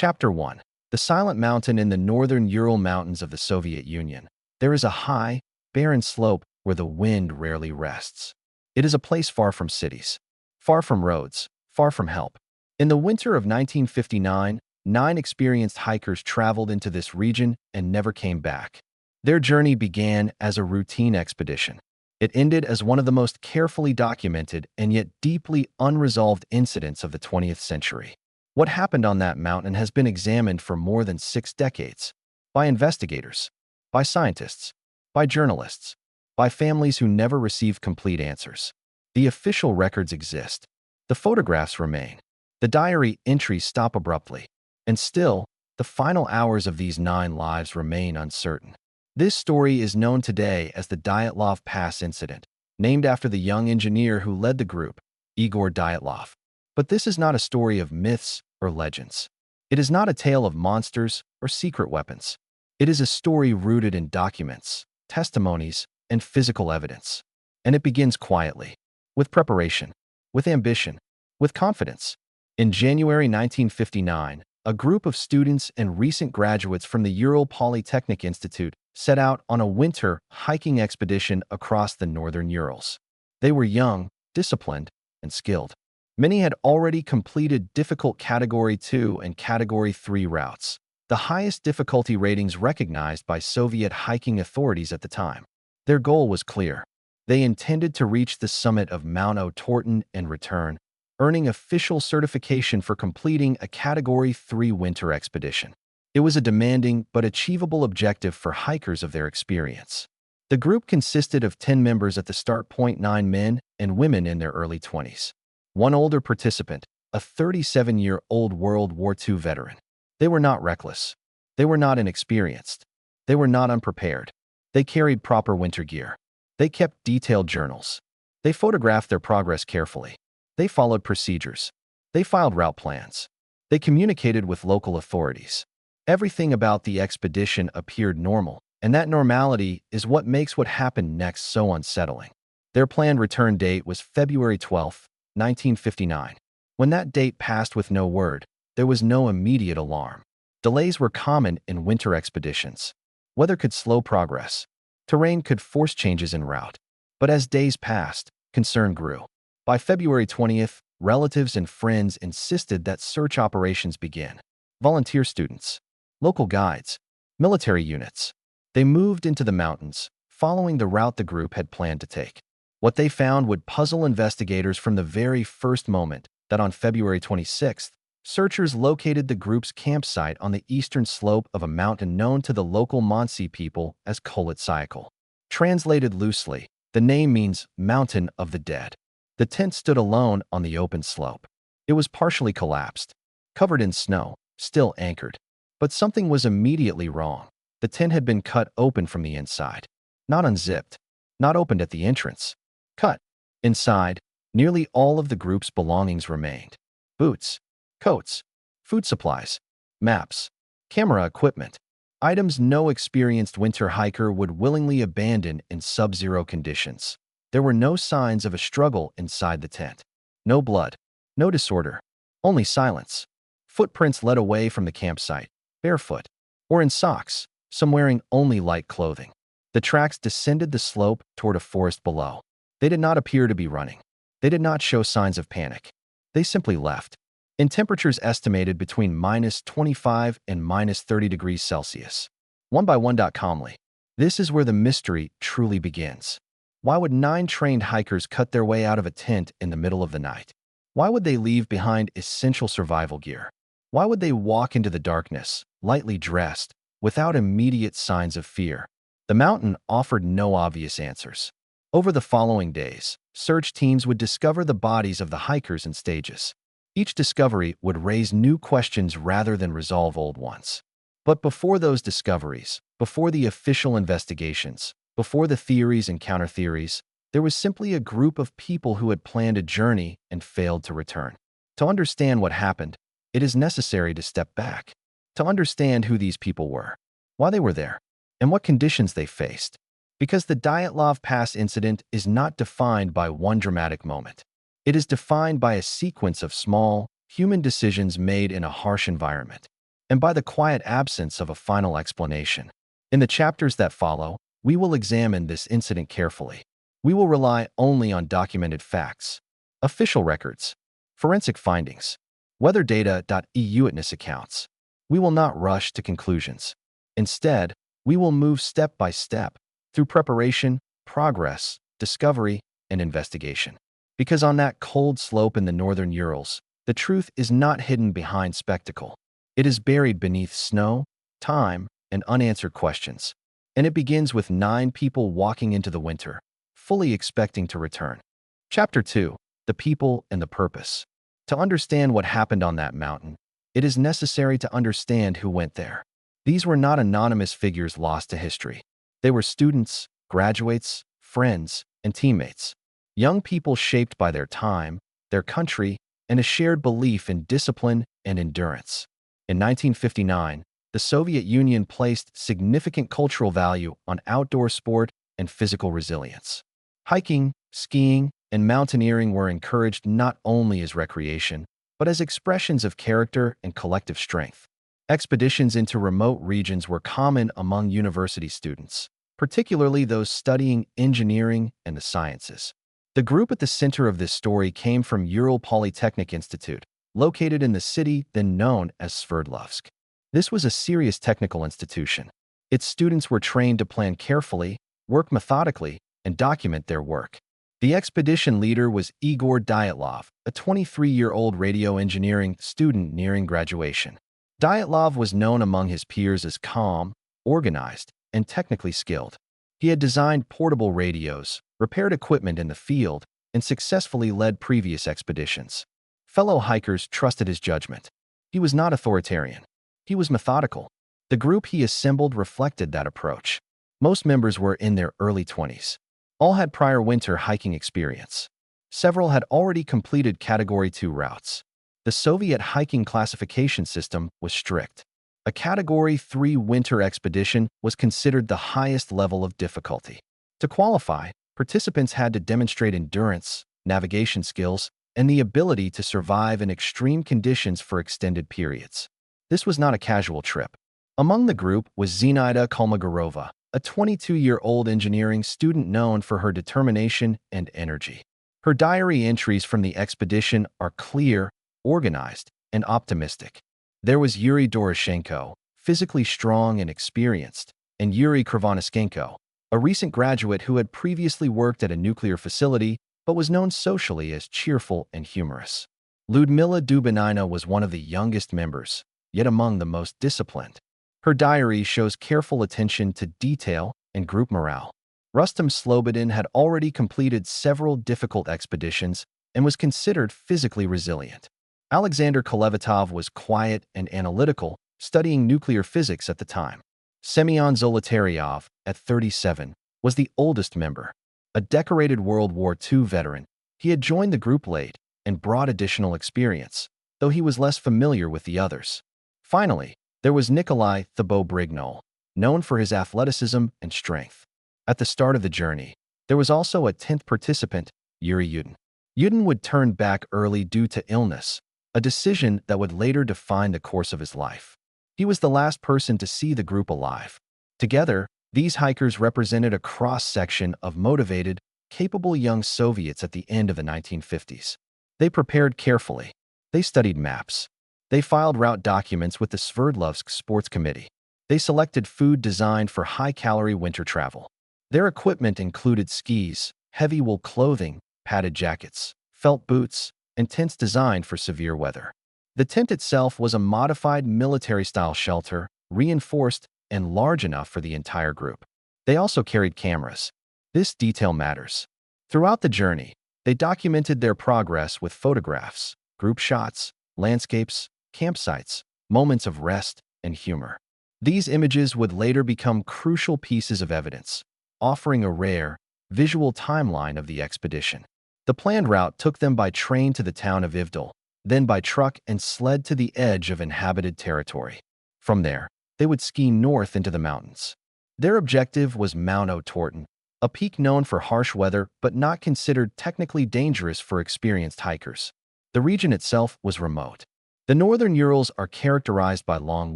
Chapter 1. The Silent Mountain in the northern Ural Mountains of the Soviet Union. There is a high, barren slope where the wind rarely rests. It is a place far from cities, far from roads, far from help. In the winter of 1959, 9 experienced hikers traveled into this region and never came back. Their journey began as a routine expedition. It ended as one of the most carefully documented and yet deeply unresolved incidents of the 20th century. What happened on that mountain has been examined for more than 6 decades by investigators, by scientists, by journalists, by families who never received complete answers. The official records exist. The photographs remain. The diary entries stop abruptly. And still, the final hours of these 9 lives remain uncertain. This story is known today as the Dyatlov Pass Incident, named after the young engineer who led the group, Igor Dyatlov. But this is not a story of myths or legends. It is not a tale of monsters or secret weapons. It is a story rooted in documents, testimonies, and physical evidence. And it begins quietly, with preparation, with ambition, with confidence. In January 1959, a group of students and recent graduates from the Ural Polytechnic Institute set out on a winter hiking expedition across the northern Urals. They were young, disciplined, and skilled. Many had already completed difficult Category 2 and Category 3 routes, the highest difficulty ratings recognized by Soviet hiking authorities at the time. Their goal was clear. They intended to reach the summit of Mount Otorten and return, earning official certification for completing a Category 3 winter expedition. It was a demanding but achievable objective for hikers of their experience. The group consisted of 10 members at the start point, 9 men and women in their early 20s. One older participant, a 37-year-old World War II veteran. They were not reckless. They were not inexperienced. They were not unprepared. They carried proper winter gear. They kept detailed journals. They photographed their progress carefully. They followed procedures. They filed route plans. They communicated with local authorities. Everything about the expedition appeared normal, and that normality is what makes what happened next so unsettling. Their planned return date was February 12, 1959. When that date passed with no word, there was no immediate alarm. Delays were common in winter expeditions. Weather could slow progress. Terrain could force changes in route. But as days passed, concern grew. By February 20th, relatives and friends insisted that search operations begin. Volunteer students, local guides, military units. They moved into the mountains, following the route the group had planned to take. What they found would puzzle investigators from the very first moment that on February 26th, searchers located the group's campsite on the eastern slope of a mountain known to the local Mansi people as Koletsyakal. Translated loosely, the name means Mountain of the Dead. The tent stood alone on the open slope. It was partially collapsed, covered in snow, still anchored. But something was immediately wrong. The tent had been cut open from the inside, not unzipped, not opened at the entrance. Cut. Inside, nearly all of the group's belongings remained. Boots, coats, food supplies, maps, camera equipment, items no experienced winter hiker would willingly abandon in sub-zero conditions. There were no signs of a struggle inside the tent. No blood, no disorder, only silence. Footprints led away from the campsite, barefoot, or in socks, some wearing only light clothing. The tracks descended the slope toward a forest below. They did not appear to be running. They did not show signs of panic. They simply left. In temperatures estimated between -25 and -30 degrees Celsius. One by one. Calmly. This is where the mystery truly begins. Why would 9 trained hikers cut their way out of a tent in the middle of the night? Why would they leave behind essential survival gear? Why would they walk into the darkness, lightly dressed, without immediate signs of fear? The mountain offered no obvious answers. Over the following days, search teams would discover the bodies of the hikers in stages. Each discovery would raise new questions rather than resolve old ones. But before those discoveries, before the official investigations, before the theories and counter-theories, there was simply a group of people who had planned a journey and failed to return. To understand what happened, it is necessary to step back, to understand who these people were, why they were there, and what conditions they faced. Because the Dyatlov Pass incident is not defined by one dramatic moment. It is defined by a sequence of small, human decisions made in a harsh environment. and by the quiet absence of a final explanation. In the chapters that follow, we will examine this incident carefully. We will rely only on documented facts, official records, forensic findings, weather data.eu witness accounts. We will not rush to conclusions. Instead, we will move step by step through preparation, progress, discovery, and investigation. Because on that cold slope in the northern Urals, the truth is not hidden behind spectacle. It is buried beneath snow, time, and unanswered questions. And it begins with 9 people walking into the winter, fully expecting to return. Chapter 2: The People and the Purpose. To understand what happened on that mountain, it is necessary to understand who went there. These were not anonymous figures lost to history. They were students, graduates, friends, and teammates. Young people shaped by their time, their country, and a shared belief in discipline and endurance. In 1959, the Soviet Union placed significant cultural value on outdoor sport and physical resilience. Hiking, skiing, and mountaineering were encouraged not only as recreation, but as expressions of character and collective strength. Expeditions into remote regions were common among university students, particularly those studying engineering and the sciences. The group at the center of this story came from Ural Polytechnic Institute, located in the city then known as Sverdlovsk. This was a serious technical institution. Its students were trained to plan carefully, work methodically, and document their work. The expedition leader was Igor Dyatlov, a 23-year-old radio engineering student nearing graduation. Dyatlov was known among his peers as calm, organized, and technically skilled. He had designed portable radios, repaired equipment in the field, and successfully led previous expeditions. Fellow hikers trusted his judgment. He was not authoritarian. He was methodical. The group he assembled reflected that approach. Most members were in their early 20s. All had prior winter hiking experience. Several had already completed Category 2 routes. The Soviet hiking classification system was strict. A Category 3 winter expedition was considered the highest level of difficulty. To qualify, participants had to demonstrate endurance, navigation skills, and the ability to survive in extreme conditions for extended periods. This was not a casual trip. Among the group was Zinaida Kolmogorova, a 22-year-old engineering student known for her determination and energy. Her diary entries from the expedition are clear, organized, and optimistic. There was Yuri Doroshenko, physically strong and experienced, and Yuri Krivonischenko, a recent graduate who had previously worked at a nuclear facility but was known socially as cheerful and humorous. Ludmila Dubinina was one of the youngest members, yet among the most disciplined. Her diary shows careful attention to detail and group morale. Rustam Slobodin had already completed several difficult expeditions and was considered physically resilient. Alexander Kolevatov was quiet and analytical, studying nuclear physics at the time. Semyon Zolotaryov, at 37, was the oldest member. A decorated World War II veteran, he had joined the group late and brought additional experience, though he was less familiar with the others. Finally, there was Nikolai Thibault-Brignol, known for his athleticism and strength. At the start of the journey, there was also a 10th participant, Yuri Yudin. Yudin would turn back early due to illness, a decision that would later define the course of his life. He was the last person to see the group alive. Together, these hikers represented a cross-section of motivated, capable young Soviets at the end of the 1950s. They prepared carefully. They studied maps. They filed route documents with the Sverdlovsk Sports Committee. They selected food designed for high-calorie winter travel. Their equipment included skis, heavy wool clothing, padded jackets, felt boots, and tents designed for severe weather. The tent itself was a modified military-style shelter, reinforced and large enough for the entire group. They also carried cameras. This detail matters. Throughout the journey, they documented their progress with photographs, group shots, landscapes, campsites, moments of rest, and humor. These images would later become crucial pieces of evidence, offering a rare, visual timeline of the expedition. The planned route took them by train to the town of Ivdel, then by truck and sled to the edge of inhabited territory. From there, they would ski north into the mountains. Their objective was Mount Otorten, a peak known for harsh weather but not considered technically dangerous for experienced hikers. The region itself was remote. The northern Urals are characterized by long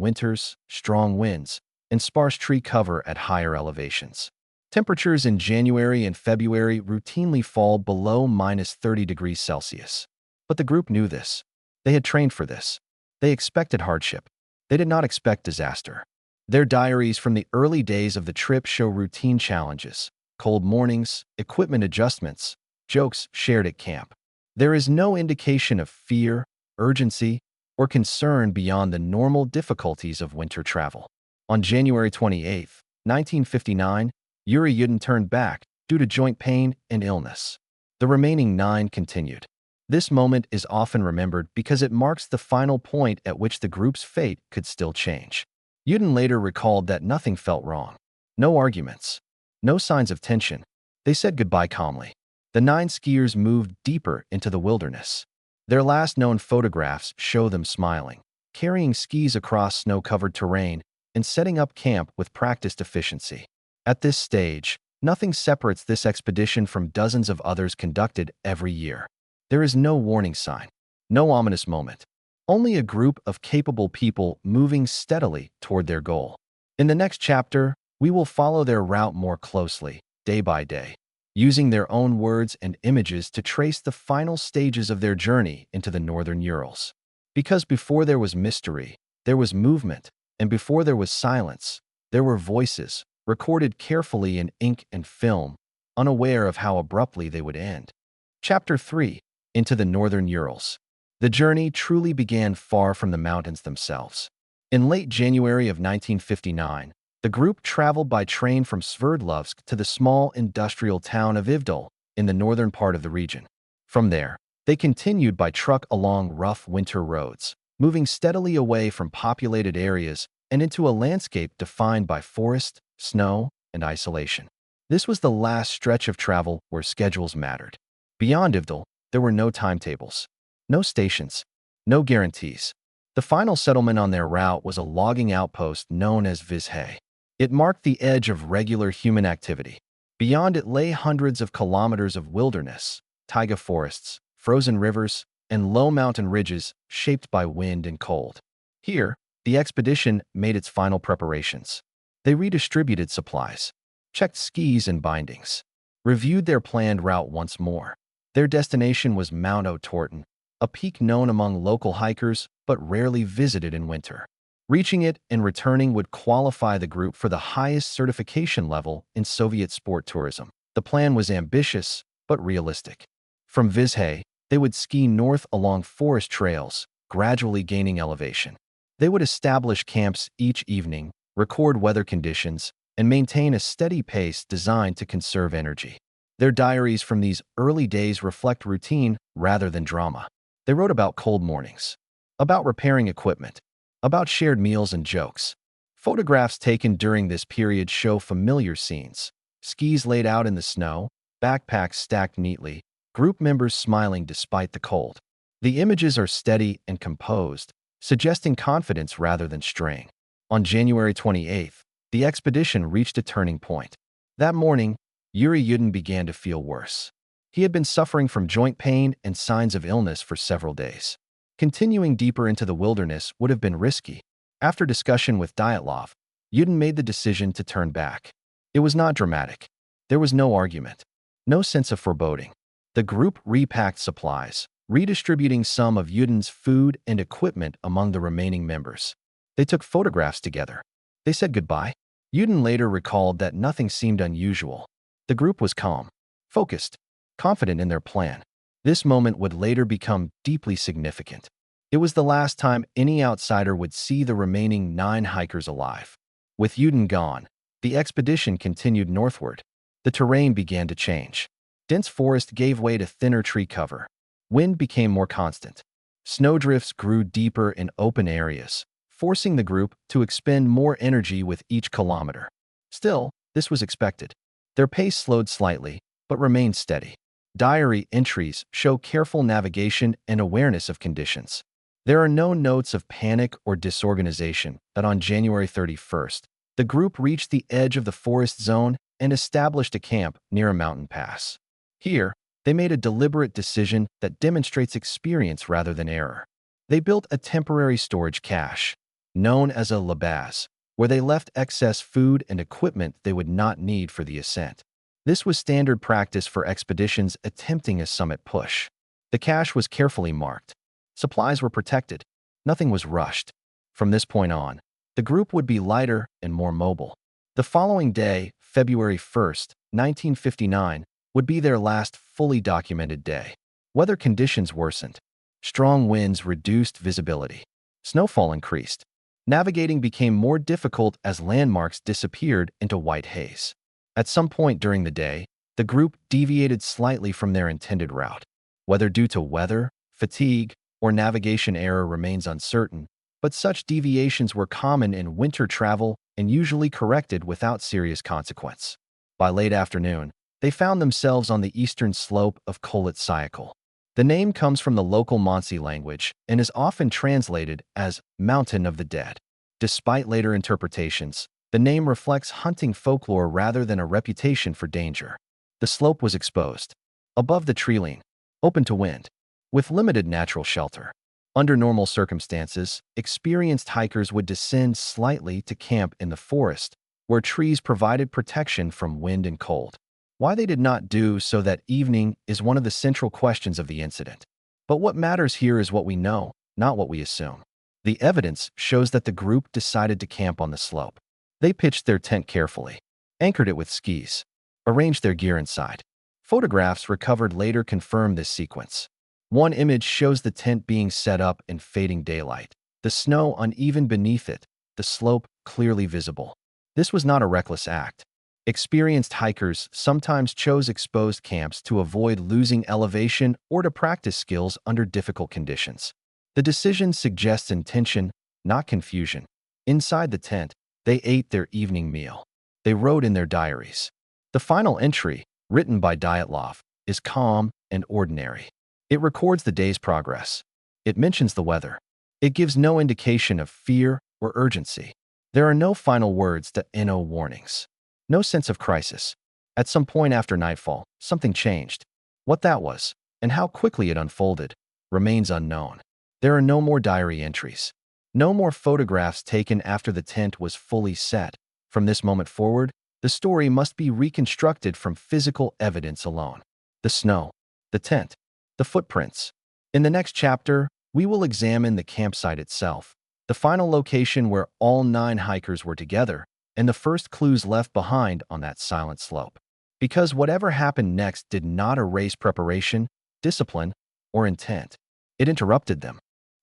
winters, strong winds, and sparse tree cover at higher elevations. Temperatures in January and February routinely fall below -30 degrees Celsius. But the group knew this. They had trained for this. They expected hardship. They did not expect disaster. Their diaries from the early days of the trip show routine challenges, cold mornings, equipment adjustments, jokes shared at camp. There is no indication of fear, urgency, or concern beyond the normal difficulties of winter travel. On January 28, 1959, Yuri turned back due to joint pain and illness. The remaining 9 continued. This moment is often remembered because it marks the final point at which the group's fate could still change. Yudin later recalled that nothing felt wrong. No arguments. No signs of tension. They said goodbye calmly. The 9 skiers moved deeper into the wilderness. Their last known photographs show them smiling, carrying skis across snow-covered terrain, and setting up camp with practiced efficiency. At this stage, nothing separates this expedition from dozens of others conducted every year. There is no warning sign, no ominous moment, only a group of capable people moving steadily toward their goal. In the next chapter, we will follow their route more closely, day by day, using their own words and images to trace the final stages of their journey into the northern Urals. Because before there was mystery, there was movement, and before there was silence, there were voices, recorded carefully in ink and film, unaware of how abruptly they would end. Chapter 3. Into the northern Urals. The journey truly began far from the mountains themselves. In late January of 1959, the group traveled by train from Sverdlovsk to the small industrial town of Ivdel in the northern part of the region. From there, they continued by truck along rough winter roads, moving steadily away from populated areas and into a landscape defined by forest, snow, and isolation. This was the last stretch of travel where schedules mattered. Beyond Ivdel, there were no timetables, no stations, no guarantees. The final settlement on their route was a logging outpost known as Vizhay. It marked the edge of regular human activity. Beyond it lay hundreds of kilometers of wilderness, taiga forests, frozen rivers, and low mountain ridges shaped by wind and cold. Here, the expedition made its final preparations. They redistributed supplies, checked skis and bindings, reviewed their planned route once more. Their destination was Mount Otorten, a peak known among local hikers but rarely visited in winter. Reaching it and returning would qualify the group for the highest certification level in Soviet sport tourism. The plan was ambitious but realistic. From Vizhay, they would ski north along forest trails, gradually gaining elevation. They would establish camps each evening, record weather conditions, and maintain a steady pace designed to conserve energy. Their diaries from these early days reflect routine rather than drama. They wrote about cold mornings, about repairing equipment, about shared meals and jokes. Photographs taken during this period show familiar scenes: skis laid out in the snow, backpacks stacked neatly, group members smiling despite the cold. The images are steady and composed, suggesting confidence rather than strain. On January 28th, the expedition reached a turning point. That morning, Yuri began to feel worse. He had been suffering from joint pain and signs of illness for several days. Continuing deeper into the wilderness would have been risky. After discussion with Dyatlov, made the decision to turn back. It was not dramatic. There was no argument, no sense of foreboding. The group repacked supplies, redistributing some of Yudin's food and equipment among the remaining members. They took photographs together. They said goodbye. Yudin later recalled that nothing seemed unusual. The group was calm, focused, confident in their plan. This moment would later become deeply significant. It was the last time any outsider would see the remaining 9 hikers alive. With Yudin gone, the expedition continued northward. The terrain began to change. Dense forest gave way to thinner tree cover. Wind became more constant. Snowdrifts grew deeper in open areas, forcing the group to expend more energy with each kilometer. Still, this was expected. Their pace slowed slightly, but remained steady. Diary entries show careful navigation and awareness of conditions. There are no notes of panic or disorganization. That on January 31st, the group reached the edge of the forest zone and established a camp near a mountain pass. Here, they made a deliberate decision that demonstrates experience rather than error. They built a temporary storage cache, known as a labaz, where they left excess food and equipment they would not need for the ascent. This was standard practice for expeditions attempting a summit push. The cache was carefully marked. Supplies were protected. Nothing was rushed. From this point on, the group would be lighter and more mobile. The following day, February 1st, 1959, would be their last fully documented day. Weather conditions worsened. Strong winds reduced visibility. Snowfall increased. Navigating became more difficult as landmarks disappeared into white haze. At some point during the day, the group deviated slightly from their intended route. Whether due to weather, fatigue, or navigation error remains uncertain, but such deviations were common in winter travel and usually corrected without serious consequence. By late afternoon, they found themselves on the eastern slope of Kholat Syakhl. The name comes from the local Mansi language and is often translated as Mountain of the Dead. Despite later interpretations, the name reflects hunting folklore rather than a reputation for danger. The slope was exposed, above the treeline, open to wind, with limited natural shelter. Under normal circumstances, experienced hikers would descend slightly to camp in the forest, where trees provided protection from wind and cold. Why they did not do so that evening is one of the central questions of the incident. But what matters here is what we know, not what we assume. The evidence shows that the group decided to camp on the slope. They pitched their tent carefully, anchored it with skis, arranged their gear inside. Photographs recovered later confirm this sequence. One image shows the tent being set up in fading daylight, the snow uneven beneath it, the slope clearly visible. This was not a reckless act. Experienced hikers sometimes chose exposed camps to avoid losing elevation or to practice skills under difficult conditions. The decision suggests intention, not confusion. Inside the tent, they ate their evening meal. They wrote in their diaries. The final entry, written by Dyatlov, is calm and ordinary. It records the day's progress. It mentions the weather. It gives no indication of fear or urgency. There are no final words to NO warnings. No sense of crisis. At some point after nightfall, something changed. What that was, and how quickly it unfolded, remains unknown. There are no more diary entries. No more photographs taken after the tent was fully set. From this moment forward, the story must be reconstructed from physical evidence alone. The snow, the tent, the footprints. In the next chapter, we will examine the campsite itself, the final location where all 9 hikers were together, and the first clues left behind on that silent slope. Because whatever happened next did not erase preparation, discipline, or intent. It interrupted them.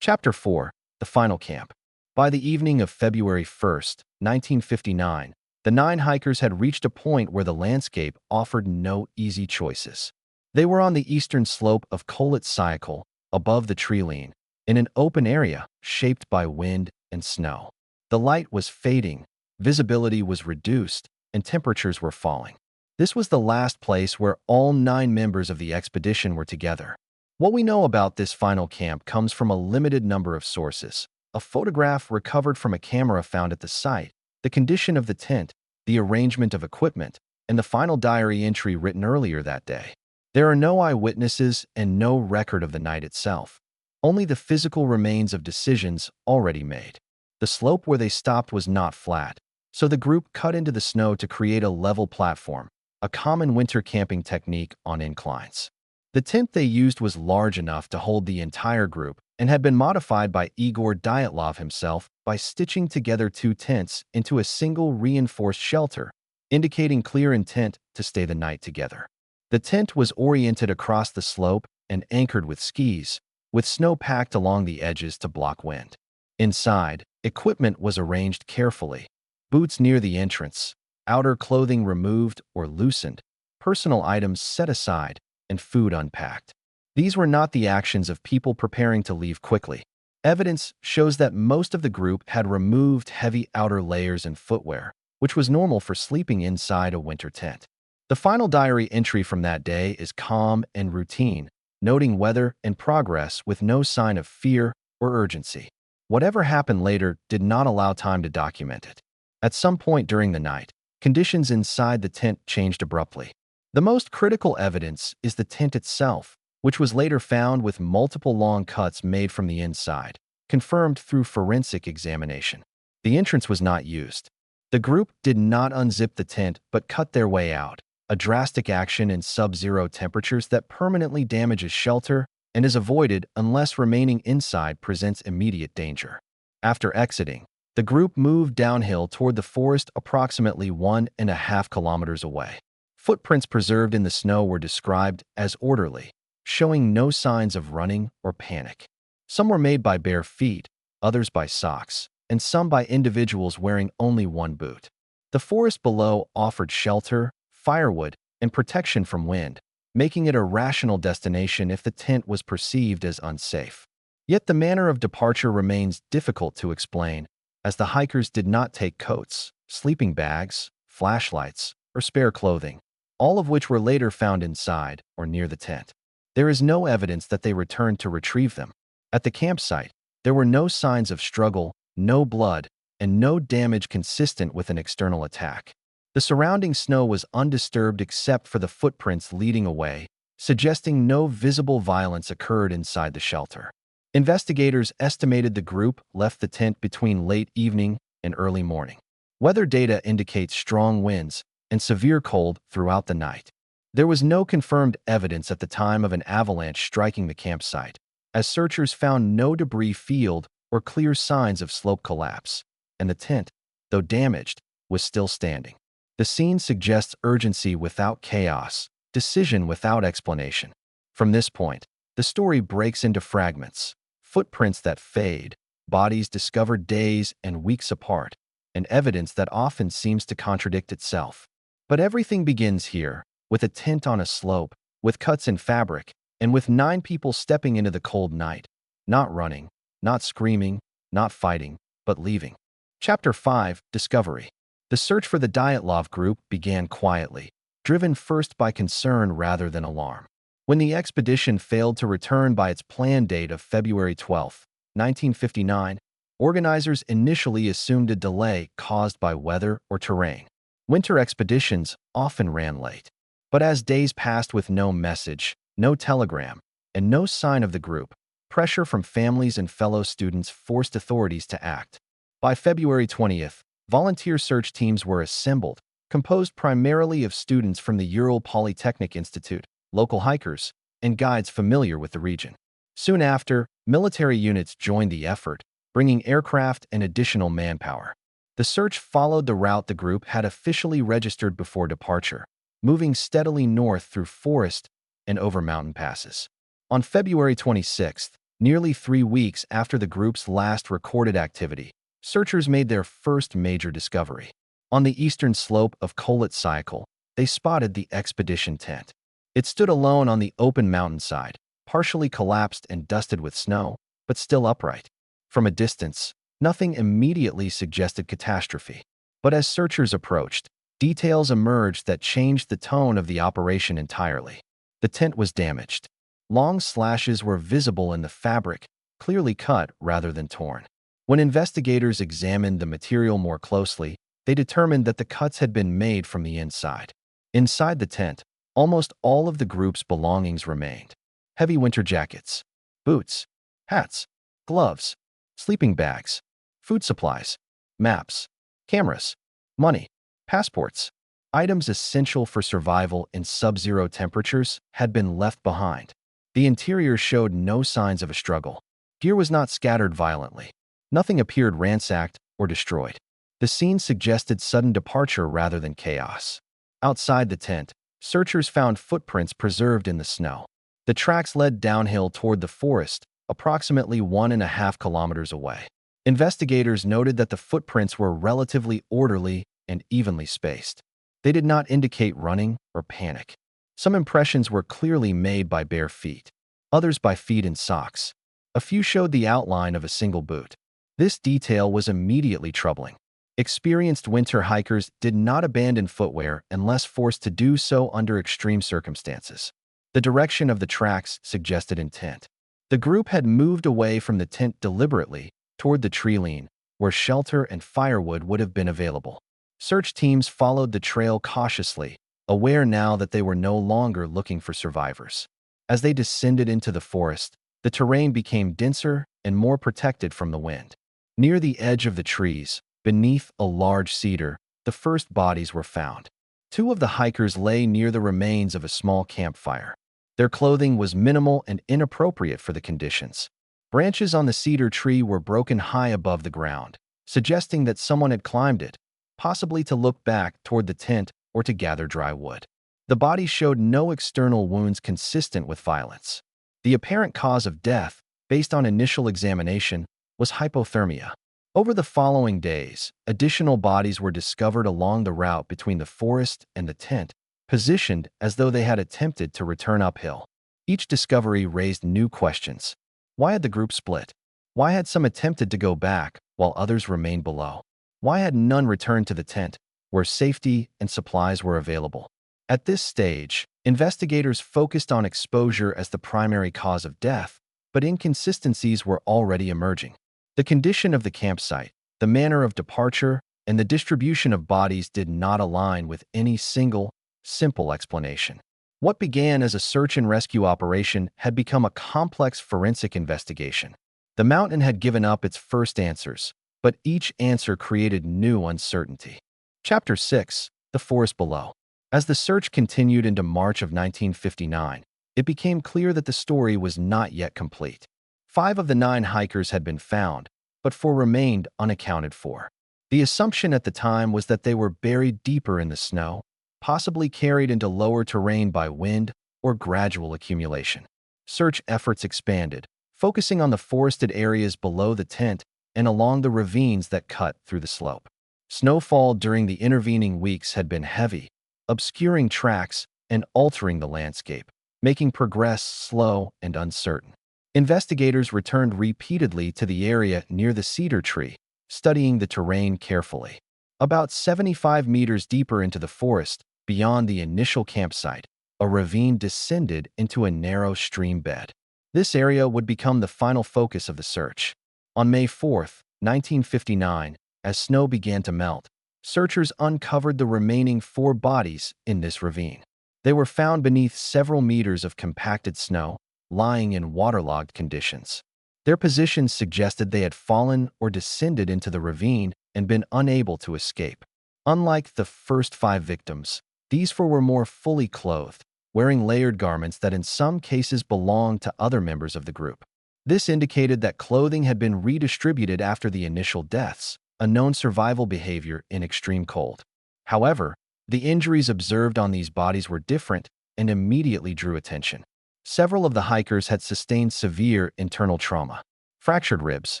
Chapter 4. The Final Camp. By the evening of February 1st, 1959, the 9 hikers had reached a point where the landscape offered no easy choices. They were on the eastern slope of Kholat Syakhl, above the treeline, in an open area shaped by wind and snow. The light was fading, visibility was reduced, and temperatures were falling. This was the last place where all 9 members of the expedition were together. What we know about this final camp comes from a limited number of sources: a photograph recovered from a camera found at the site, the condition of the tent, the arrangement of equipment, and the final diary entry written earlier that day. There are no eyewitnesses and no record of the night itself, only the physical remains of decisions already made. The slope where they stopped was not flat, so the group cut into the snow to create a level platform, a common winter camping technique on inclines. The tent they used was large enough to hold the entire group and had been modified by Igor Dyatlov himself by stitching together 2 tents into a single reinforced shelter, indicating clear intent to stay the night together. The tent was oriented across the slope and anchored with skis, with snow packed along the edges to block wind. Inside, equipment was arranged carefully: boots near the entrance, outer clothing removed or loosened, personal items set aside, and food unpacked. These were not the actions of people preparing to leave quickly. Evidence shows that most of the group had removed heavy outer layers and footwear, which was normal for sleeping inside a winter tent. The final diary entry from that day is calm and routine, noting weather and progress with no sign of fear or urgency. Whatever happened later did not allow time to document it. At some point during the night, conditions inside the tent changed abruptly. The most critical evidence is the tent itself, which was later found with multiple long cuts made from the inside, confirmed through forensic examination. The entrance was not used. The group did not unzip the tent but cut their way out, a drastic action in sub-zero temperatures that permanently damages shelter and is avoided unless remaining inside presents immediate danger. After exiting, the group moved downhill toward the forest approximately 1.5 kilometers away. Footprints preserved in the snow were described as orderly, showing no signs of running or panic. Some were made by bare feet, others by socks, and some by individuals wearing only one boot. The forest below offered shelter, firewood, and protection from wind, making it a rational destination if the tent was perceived as unsafe. Yet the manner of departure remains difficult to explain, as the hikers did not take coats, sleeping bags, flashlights, or spare clothing, all of which were later found inside or near the tent. There is no evidence that they returned to retrieve them. At the campsite, there were no signs of struggle, no blood, and no damage consistent with an external attack. The surrounding snow was undisturbed except for the footprints leading away, suggesting no visible violence occurred inside the shelter. Investigators estimated the group left the tent between late evening and early morning. Weather data indicates strong winds and severe cold throughout the night. There was no confirmed evidence at the time of an avalanche striking the campsite, as searchers found no debris field or clear signs of slope collapse, and the tent, though damaged, was still standing. The scene suggests urgency without chaos, decision without explanation. From this point, the story breaks into fragments, footprints that fade, bodies discovered days and weeks apart, and evidence that often seems to contradict itself. But everything begins here, with a tent on a slope, with cuts in fabric, and with 9 people stepping into the cold night, not running, not screaming, not fighting, but leaving. Chapter 5, Discovery. The search for the Dyatlov group began quietly, driven first by concern rather than alarm. When the expedition failed to return by its planned date of February 12, 1959, organizers initially assumed a delay caused by weather or terrain. Winter expeditions often ran late. But as days passed with no message, no telegram, and no sign of the group, pressure from families and fellow students forced authorities to act. By February 20th, volunteer search teams were assembled, composed primarily of students from the Ural Polytechnic Institute, local hikers, and guides familiar with the region. Soon after, military units joined the effort, bringing aircraft and additional manpower. The search followed the route the group had officially registered before departure, moving steadily north through forest and over mountain passes. On February 26th, nearly 3 weeks after the group's last recorded activity, searchers made their first major discovery. On the eastern slope of Kolet Cycle, they spotted the expedition tent. It stood alone on the open mountainside, partially collapsed and dusted with snow, but still upright. From a distance, nothing immediately suggested catastrophe. But as searchers approached, details emerged that changed the tone of the operation entirely. The tent was damaged. Long slashes were visible in the fabric, clearly cut rather than torn. When investigators examined the material more closely, they determined that the cuts had been made from the inside. Inside the tent, almost all of the group's belongings remained. Heavy winter jackets, boots, hats, gloves, sleeping bags, food supplies, maps, cameras, money, passports, items essential for survival in sub-zero temperatures had been left behind. The interior showed no signs of a struggle. Gear was not scattered violently. Nothing appeared ransacked or destroyed. The scene suggested sudden departure rather than chaos. Outside the tent, searchers found footprints preserved in the snow. The tracks led downhill toward the forest, approximately 1.5 kilometers away. Investigators noted that the footprints were relatively orderly and evenly spaced. They did not indicate running or panic. Some impressions were clearly made by bare feet, others by feet in socks. A few showed the outline of a single boot. This detail was immediately troubling. Experienced winter hikers did not abandon footwear unless forced to do so under extreme circumstances. The direction of the tracks suggested intent. The group had moved away from the tent deliberately toward the tree line, where shelter and firewood would have been available. Search teams followed the trail cautiously, aware now that they were no longer looking for survivors. As they descended into the forest, the terrain became denser and more protected from the wind. Near the edge of the trees, beneath a large cedar, the first bodies were found. Two of the hikers lay near the remains of a small campfire. Their clothing was minimal and inappropriate for the conditions. Branches on the cedar tree were broken high above the ground, suggesting that someone had climbed it, possibly to look back toward the tent or to gather dry wood. The bodies showed no external wounds consistent with violence. The apparent cause of death, based on initial examination, was hypothermia. Over the following days, additional bodies were discovered along the route between the forest and the tent, positioned as though they had attempted to return uphill. Each discovery raised new questions. Why had the group split? Why had some attempted to go back while others remained below? Why had none returned to the tent, where safety and supplies were available? At this stage, investigators focused on exposure as the primary cause of death, but inconsistencies were already emerging. The condition of the campsite, the manner of departure, and the distribution of bodies did not align with any single, simple explanation. What began as a search and rescue operation had become a complex forensic investigation. The mountain had given up its first answers, but each answer created new uncertainty. Chapter 6: The Forest Below. As the search continued into March of 1959, it became clear that the story was not yet complete. 5 of the 9 hikers had been found, but 4 remained unaccounted for. The assumption at the time was that they were buried deeper in the snow, possibly carried into lower terrain by wind or gradual accumulation. Search efforts expanded, focusing on the forested areas below the tent and along the ravines that cut through the slope. Snowfall during the intervening weeks had been heavy, obscuring tracks and altering the landscape, making progress slow and uncertain. Investigators returned repeatedly to the area near the cedar tree, studying the terrain carefully. About 75 meters deeper into the forest, beyond the initial campsite, a ravine descended into a narrow stream bed. This area would become the final focus of the search. On May 4, 1959, as snow began to melt, searchers uncovered the remaining 4 bodies in this ravine. They were found beneath several meters of compacted snow, lying in waterlogged conditions. Their positions suggested they had fallen or descended into the ravine and been unable to escape. Unlike the first 5 victims, these 4 were more fully clothed, wearing layered garments that in some cases belonged to other members of the group. This indicated that clothing had been redistributed after the initial deaths, a known survival behavior in extreme cold. However, the injuries observed on these bodies were different and immediately drew attention. Several of the hikers had sustained severe internal trauma: fractured ribs,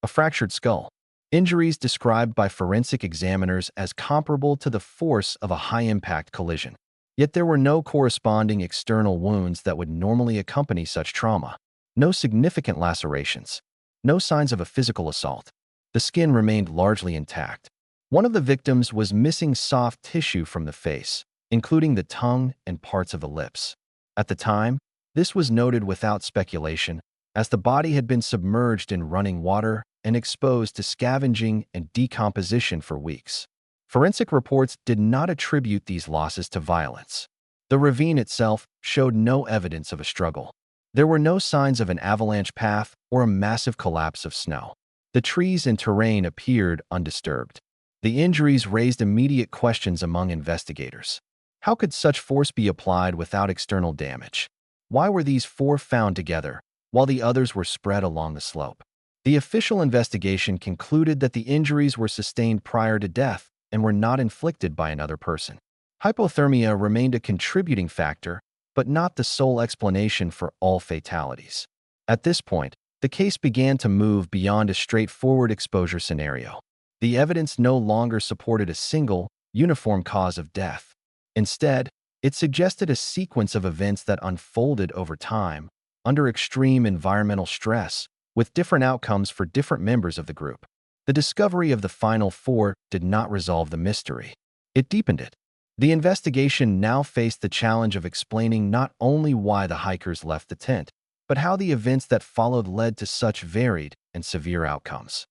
a fractured skull, injuries described by forensic examiners as comparable to the force of a high-impact collision. Yet there were no corresponding external wounds that would normally accompany such trauma. No significant lacerations, no signs of a physical assault. The skin remained largely intact. One of the victims was missing soft tissue from the face, including the tongue and parts of the lips. At the time, this was noted without speculation, as the body had been submerged in running water and exposed to scavenging and decomposition for weeks. Forensic reports did not attribute these losses to violence. The ravine itself showed no evidence of a struggle. There were no signs of an avalanche path or a massive collapse of snow. The trees and terrain appeared undisturbed. The injuries raised immediate questions among investigators. How could such force be applied without external damage? Why were these 4 found together, while the others were spread along the slope? The official investigation concluded that the injuries were sustained prior to death and were not inflicted by another person. Hypothermia remained a contributing factor, but not the sole explanation for all fatalities. At this point, the case began to move beyond a straightforward exposure scenario. The evidence no longer supported a single, uniform cause of death. Instead, it suggested a sequence of events that unfolded over time, under extreme environmental stress, with different outcomes for different members of the group. The discovery of the final 4 did not resolve the mystery. It deepened it. The investigation now faced the challenge of explaining not only why the hikers left the tent, but how the events that followed led to such varied and severe outcomes.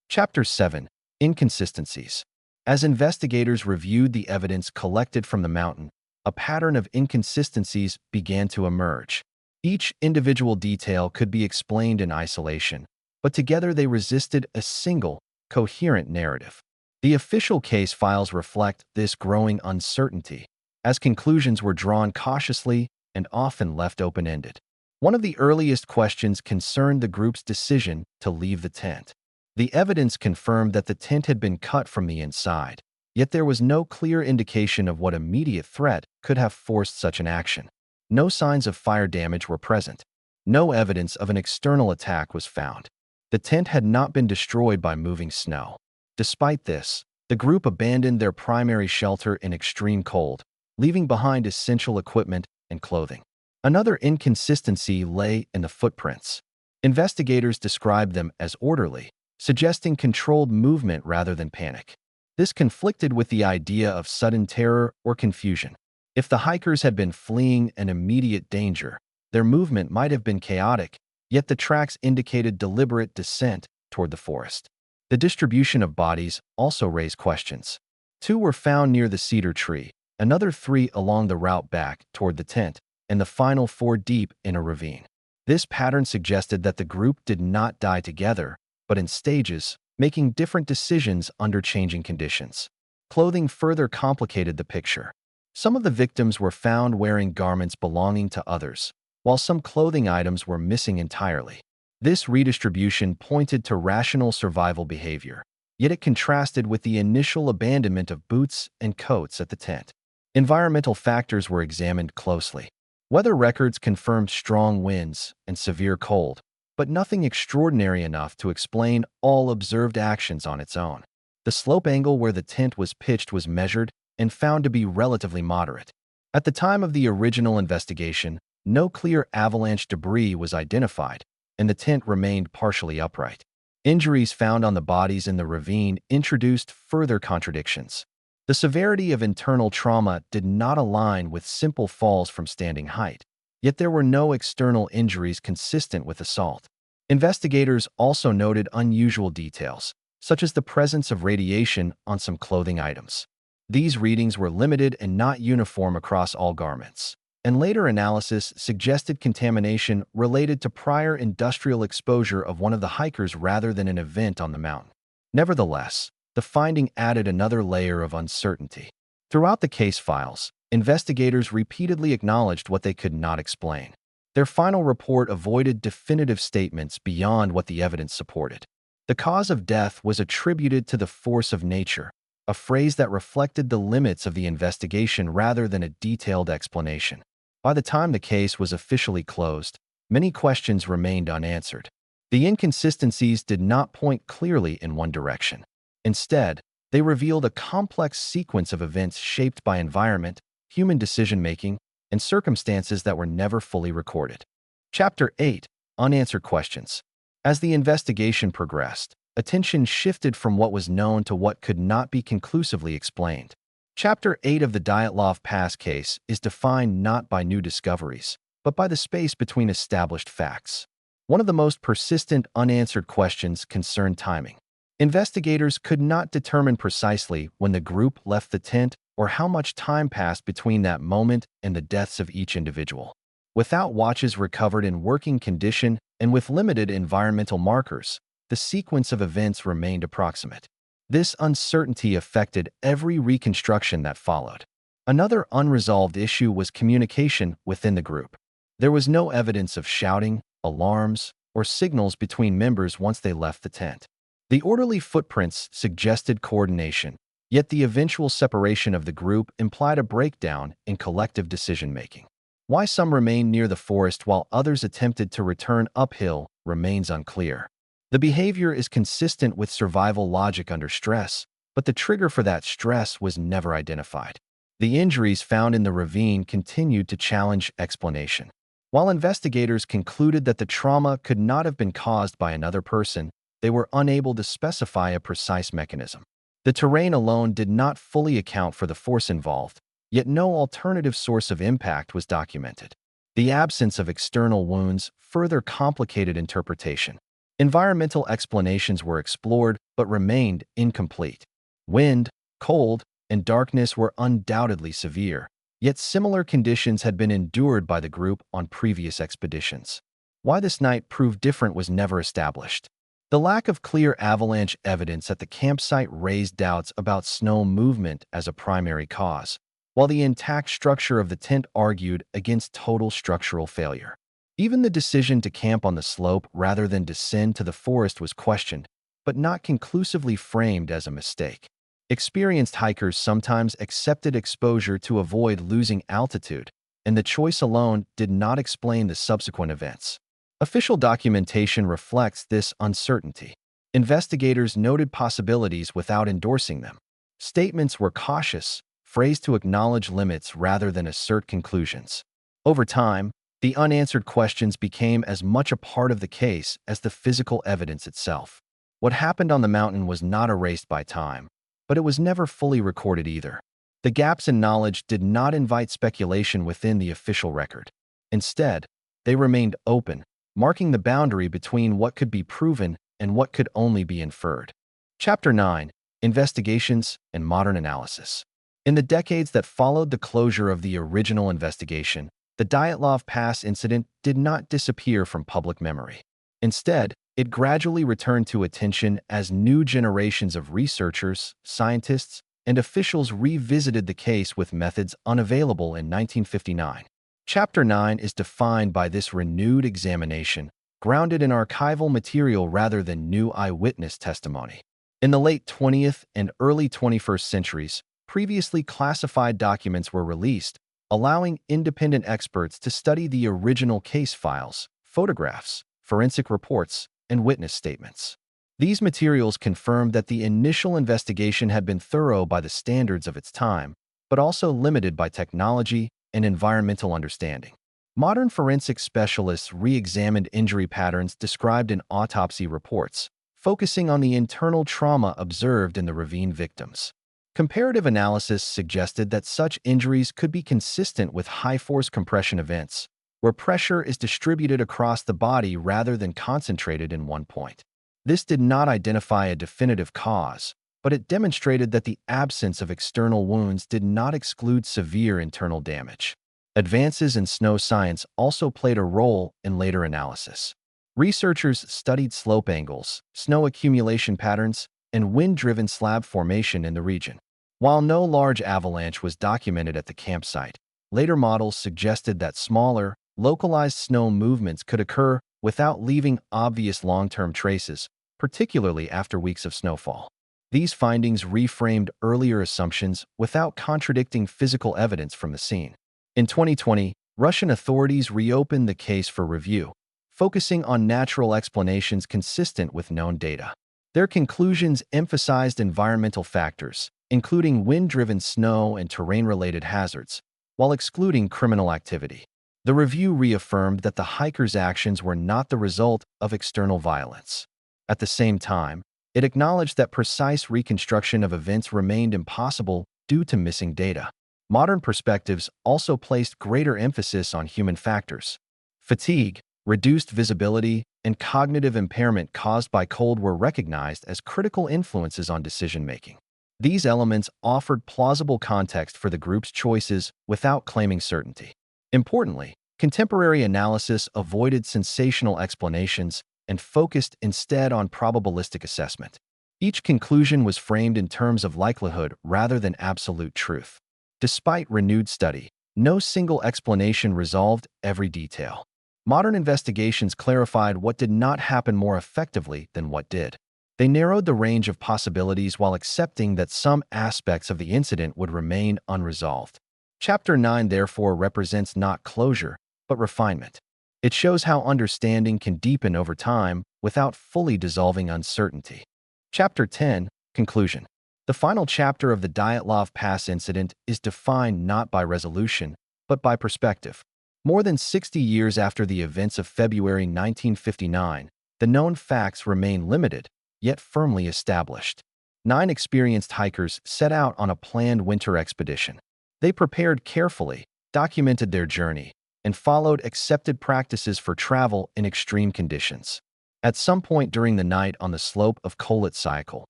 Chapter 7: Inconsistencies. As investigators reviewed the evidence collected from the mountain, a pattern of inconsistencies began to emerge. Each individual detail could be explained in isolation, but together they resisted a single, coherent narrative. The official case files reflect this growing uncertainty, as conclusions were drawn cautiously and often left open-ended. One of the earliest questions concerned the group's decision to leave the tent. The evidence confirmed that the tent had been cut from the inside, yet there was no clear indication of what immediate threat could have forced such an action. No signs of fire damage were present. No evidence of an external attack was found. The tent had not been destroyed by moving snow. Despite this, the group abandoned their primary shelter in extreme cold, leaving behind essential equipment and clothing. Another inconsistency lay in the footprints. Investigators described them as orderly, suggesting controlled movement rather than panic. This conflicted with the idea of sudden terror or confusion. If the hikers had been fleeing an immediate danger, their movement might have been chaotic, yet the tracks indicated deliberate descent toward the forest. The distribution of bodies also raised questions. 2 were found near the cedar tree, another 3 along the route back toward the tent, and the final 4 deep in a ravine. This pattern suggested that the group did not die together, but in stages, making different decisions under changing conditions. Clothing further complicated the picture. Some of the victims were found wearing garments belonging to others, while some clothing items were missing entirely. This redistribution pointed to rational survival behavior, yet it contrasted with the initial abandonment of boots and coats at the tent. Environmental factors were examined closely. Weather records confirmed strong winds and severe cold, but nothing extraordinary enough to explain all observed actions on its own. The slope angle where the tent was pitched was measured and found to be relatively moderate. At the time of the original investigation, no clear avalanche debris was identified, and the tent remained partially upright. Injuries found on the bodies in the ravine introduced further contradictions. The severity of internal trauma did not align with simple falls from standing height, yet there were no external injuries consistent with assault. Investigators also noted unusual details, such as the presence of radiation on some clothing items. These readings were limited and not uniform across all garments, and later analysis suggested contamination related to prior industrial exposure of one of the hikers rather than an event on the mountain. Nevertheless, the finding added another layer of uncertainty. Throughout the case files, investigators repeatedly acknowledged what they could not explain. Their final report avoided definitive statements beyond what the evidence supported. The cause of death was attributed to the force of nature, a phrase that reflected the limits of the investigation rather than a detailed explanation. By the time the case was officially closed, many questions remained unanswered. The inconsistencies did not point clearly in one direction. Instead, they revealed a complex sequence of events shaped by environment, human decision-making, and circumstances that were never fully recorded. Chapter 8: Unanswered Questions. As the investigation progressed, attention shifted from what was known to what could not be conclusively explained. Chapter 8 of the Dyatlov Pass case is defined not by new discoveries, but by the space between established facts. One of the most persistent unanswered questions concerned timing. Investigators could not determine precisely when the group left the tent or how much time passed between that moment and the deaths of each individual. Without watches recovered in working condition and with limited environmental markers, the sequence of events remained approximate. This uncertainty affected every reconstruction that followed. Another unresolved issue was communication within the group. There was no evidence of shouting, alarms, or signals between members once they left the tent. The orderly footprints suggested coordination, yet the eventual separation of the group implied a breakdown in collective decision-making. Why some remained near the forest while others attempted to return uphill remains unclear. The behavior is consistent with survival logic under stress, but the trigger for that stress was never identified. The injuries found in the ravine continued to challenge explanation. While investigators concluded that the trauma could not have been caused by another person, they were unable to specify a precise mechanism. The terrain alone did not fully account for the force involved, yet no alternative source of impact was documented. The absence of external wounds further complicated interpretation. Environmental explanations were explored but remained incomplete. Wind, cold, and darkness were undoubtedly severe, Yet similar conditions had been endured by the group on previous expeditions. Why this night proved different was never established. The lack of clear avalanche evidence at the campsite raised doubts about snow movement as a primary cause, while the intact structure of the tent argued against total structural failure. Even the decision to camp on the slope rather than descend to the forest was questioned, but not conclusively framed as a mistake. Experienced hikers sometimes accepted exposure to avoid losing altitude, and the choice alone did not explain the subsequent events. Official documentation reflects this uncertainty. Investigators noted possibilities without endorsing them. Statements were cautious, phrased to acknowledge limits rather than assert conclusions. Over time, the unanswered questions became as much a part of the case as the physical evidence itself. What happened on the mountain was not erased by time, but it was never fully recorded either. The gaps in knowledge did not invite speculation within the official record. Instead, they remained open, marking the boundary between what could be proven and what could only be inferred. Chapter 9: Investigations and Modern Analysis. In the decades that followed the closure of the original investigation, the Dyatlov Pass incident did not disappear from public memory. Instead, it gradually returned to attention as new generations of researchers, scientists, and officials revisited the case with methods unavailable in 1959. Chapter 9 is defined by this renewed examination, grounded in archival material rather than new eyewitness testimony. In the late 20th and early 21st centuries, previously classified documents were released, allowing independent experts to study the original case files, photographs, forensic reports, and witness statements. These materials confirmed that the initial investigation had been thorough by the standards of its time, but also limited by technology and environmental understanding. Modern forensic specialists re-examined injury patterns described in autopsy reports, focusing on the internal trauma observed in the ravine victims. Comparative analysis suggested that such injuries could be consistent with high-force compression events, where pressure is distributed across the body rather than concentrated in one point. This did not identify a definitive cause, but it demonstrated that the absence of external wounds did not exclude severe internal damage. Advances in snow science also played a role in later analysis. Researchers studied slope angles, snow accumulation patterns, and wind-driven slab formation in the region. While no large avalanche was documented at the campsite, later models suggested that smaller, localized snow movements could occur without leaving obvious long-term traces, particularly after weeks of snowfall. These findings reframed earlier assumptions without contradicting physical evidence from the scene. In 2020, Russian authorities reopened the case for review, focusing on natural explanations consistent with known data. Their conclusions emphasized environmental factors, including wind-driven snow and terrain-related hazards, while excluding criminal activity. The review reaffirmed that the hikers' actions were not the result of external violence. At the same time, it acknowledged that precise reconstruction of events remained impossible due to missing data. Modern perspectives also placed greater emphasis on human factors. Fatigue, reduced visibility, and cognitive impairment caused by cold were recognized as critical influences on decision-making. These elements offered plausible context for the group's choices without claiming certainty. Importantly, contemporary analysis avoided sensational explanations and focused instead on probabilistic assessment. Each conclusion was framed in terms of likelihood rather than absolute truth. Despite renewed study, no single explanation resolved every detail. Modern investigations clarified what did not happen more effectively than what did. They narrowed the range of possibilities while accepting that some aspects of the incident would remain unresolved. Chapter 9 therefore represents not closure, but refinement. It shows how understanding can deepen over time without fully dissolving uncertainty. Chapter 10: Conclusion. The final chapter of the Dyatlov Pass incident is defined not by resolution, but by perspective. More than 60 years after the events of February 1959, the known facts remain limited, yet firmly established. 9 experienced hikers set out on a planned winter expedition. They prepared carefully, documented their journey, and followed accepted practices for travel in extreme conditions. At some point during the night on the slope of Kolet Cycle,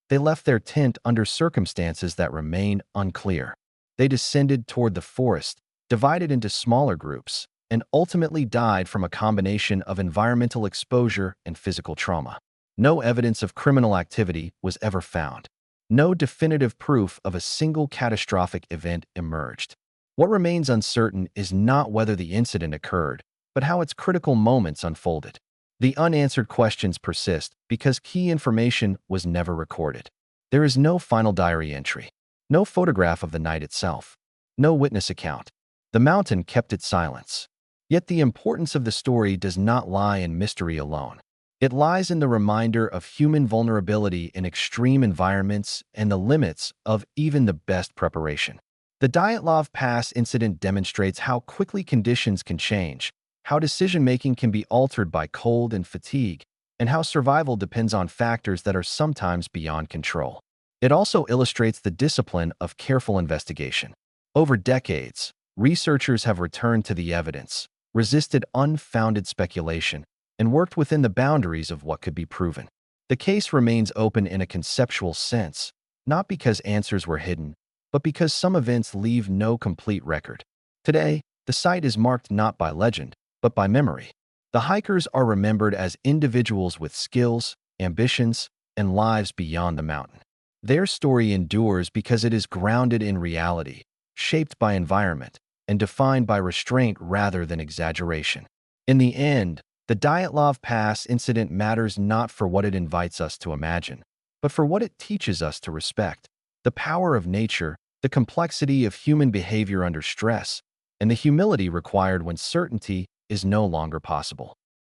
they left their tent under circumstances that remain unclear. They descended toward the forest, divided into smaller groups, and ultimately died from a combination of environmental exposure and physical trauma. No evidence of criminal activity was ever found. No definitive proof of a single catastrophic event emerged. What remains uncertain is not whether the incident occurred, but how its critical moments unfolded. The unanswered questions persist because key information was never recorded. There is no final diary entry, no photograph of the night itself, no witness account. The mountain kept its silence. Yet the importance of the story does not lie in mystery alone. It lies in the reminder of human vulnerability in extreme environments and the limits of even the best preparation. The Dyatlov Pass incident demonstrates how quickly conditions can change, how decision-making can be altered by cold and fatigue, and how survival depends on factors that are sometimes beyond control. It also illustrates the discipline of careful investigation. Over decades, researchers have returned to the evidence, resisted unfounded speculation, and worked within the boundaries of what could be proven. The case remains open in a conceptual sense, not because answers were hidden, but because some events leave no complete record. Today, the site is marked not by legend, but by memory. The hikers are remembered as individuals with skills, ambitions, and lives beyond the mountain. Their story endures because it is grounded in reality, shaped by environment, and defined by restraint rather than exaggeration. In the end, the Dyatlov Pass incident matters not for what it invites us to imagine, but for what it teaches us to respect: the power of nature, the complexity of human behavior under stress, and the humility required when certainty is no longer possible.